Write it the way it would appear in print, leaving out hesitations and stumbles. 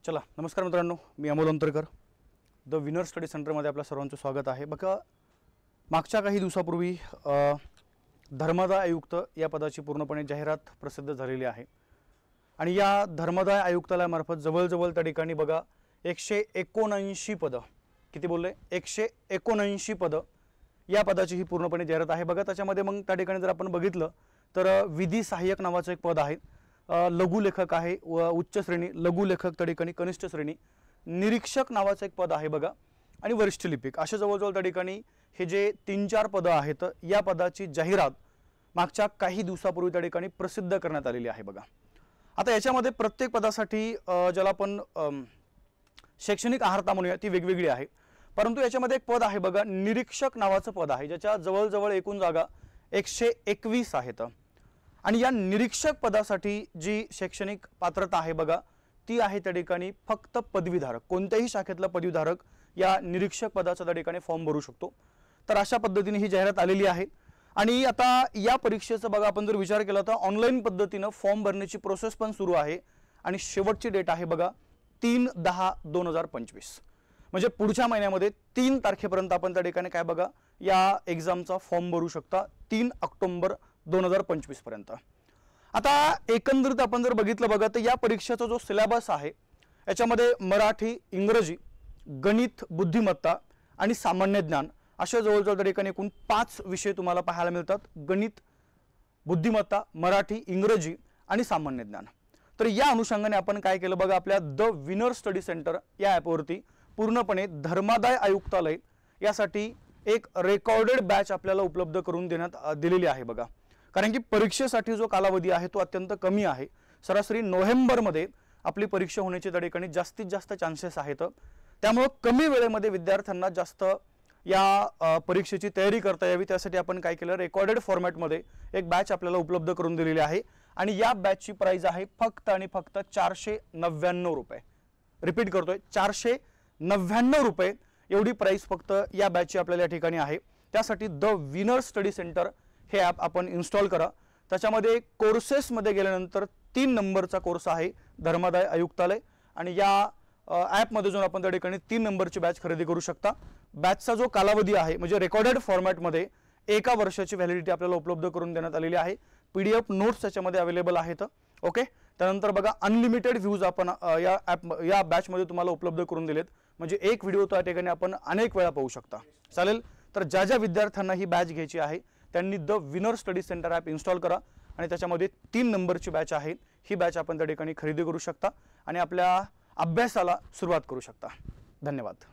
चला नमस्कार मित्रांनो, मी Amol Antarkar the winner study सेंटरमध्ये आपल्या सर्वांचं स्वागत आहे। बघा, मागच्या काही दिवसापूर्वी धर्मादाय आयुक्त या पदाची पूर्णपणे जाहिरात प्रसिद्ध झालेली आहे आणि या धर्मादाय आयुक्तालयामार्फत जवळजवळ त्या ठिकाणी बघा 179 पदं, किती बोलले 179 पदं या पदाची ही पूर्णपणे जाहिरात आहे। बघा, त्याच्यामध्ये मग त्या ठिकाणी जर आपण बघितलं तर विधी सहाय्यक नावाचं एक पद आहे, लघुलेखक आहे, उच्च श्रेणी लघुलेखक त्या ठिकाणी कनिष्ठ श्रेणी, निरीक्षक नावाचं एक पद आहे बघा, आणि वरिष्ठ लिपिक, अशा जवळजवळ त्या ठिकाणी हे जे 3-4 पदं आहेत या पदाची जाहिरात मागच्या काही दिवसापूर्वी त्या ठिकाणी प्रसिद्ध करण्यात आलेली आहे बघा। आता याच्यामध्ये प्रत्येक पदासाठी ज्याला आपण शैक्षणिक अर्हता म्हणूया ती वेगवेगळी आहे, परंतु याच्यामध्ये एक पद आहे बघा, निरीक्षक नावाचं पद आहे, ज्याच्या जवळजवळ एकूण जागा 121 आहेत आणि या निरीक्षक पदासाठी जी शैक्षणिक पात्रता आहे बघा ती आहे त्या ठिकाणी फक्त पदवीधारक, कोणत्याही शाखेतला पदवीधारक या निरीक्षक पदाचा त्या ठिकाणी फॉर्म भरू शकतो। तर अशा पद्धतीने ही जाहिरात आलेली आहे आणि आता या परीक्षेचा बघा आपण जर विचार केला तर ऑनलाईन पद्धतीने फॉर्म भरण्याची प्रोसेस पण सुरू आहे आणि शेवटची डेट आहे बघा 3/10/2025, म्हणजे पुढच्या महिन्यामध्ये 3 तारखेपर्यंत आपण त्या ठिकाणी काय बघा या एग्जामचा फॉर्म भरू शकता 3 ऑक्टोबर 2025 पर्यंत। आता एकंदरीत आपण जर बघितलं बघा तर या परीक्षेचा जो सिलेबस आहे याच्यामध्ये मराठी, इंग्रजी, गणित, बुद्धिमत्ता आणि सामान्य ज्ञान अशा जवळजवळ त्या ठिकाणी एकूण 5 विषय तुम्हाला पाहायला मिळतात, गणित, बुद्धिमत्ता, मराठी, इंग्रजी आणि सामान्य ज्ञान। तर या अनुषंगाने आपण काय केलं बघा, आपल्या द विनर स्टडी सेंटर या ॲपवरती पूर्णपणे धर्मादाय आयुक्तालय यासाठी एक रेकॉर्डेड बॅच आपल्याला उपलब्ध करून देण्यात दिलेली आहे बघा, कारण की परीक्षेसाठी जो कालावधी आहे तो अत्यंत कमी आहे। सरासरी नोव्हेंबरमध्ये आपली परीक्षा होण्याची त्या ठिकाणी जास्तीत जास्त चान्सेस आहेत, त्यामुळे कमी वेळेमध्ये विद्यार्थ्यांना जास्त या परीक्षेची तयारी करता यावी त्यासाठी आपण काय केलं, रेकॉर्डेड फॉर्मॅटमध्ये एक बॅच आपल्याला उपलब्ध करून दिलेली आहे आणि या बॅचची प्राइस आहे फक्त आणि फक्त 499 रुपये। रिपीट करतोय, 499 रुपये एवढी प्राइस फक्त या बॅचची आपल्याला या ठिकाणी आहे। त्यासाठी द विनर स्टडी सेंटर हे ॲप आपण इन्स्टॉल करा। त्याच्यामध्ये कोर्सेसमध्ये गेल्यानंतर 3 नंबरचा कोर्स आहे धर्मादाय आयुक्तालय आणि या ॲपमध्ये जाऊन आपण त्या ठिकाणी 3 नंबरची बॅच खरेदी करू शकता। बॅचचा जो कालावधी आहे म्हणजे रेकॉर्डेड फॉर्मॅटमध्ये 1 वर्षाची व्हॅलिडिटी आपल्याला उपलब्ध करून देण्यात आलेली आहे। PDF नोट्स त्याच्यामध्ये अवेलेबल आहेत। ओके, त्यानंतर बघा अनलिमिटेड व्ह्यूज आपण या बॅचमध्ये तुम्हाला उपलब्ध करून दिलेत, म्हणजे एक व्हिडिओ त्या ठिकाणी आपण अनेक वेळा पाहू शकता। चालेल, तर ज्या ज्या विद्यार्थ्यांना ही बॅच घ्यायची आहे त्यांनी the winner study centre app install करा आणि त्याच्यामध्ये 3 नंबरची बॅच आहे, ही बॅच आपण त्या ठिकाणी खरेदी करू शकता आणि आपल्या अभ्यासाला सुरुवात करू शकता। धन्यवाद।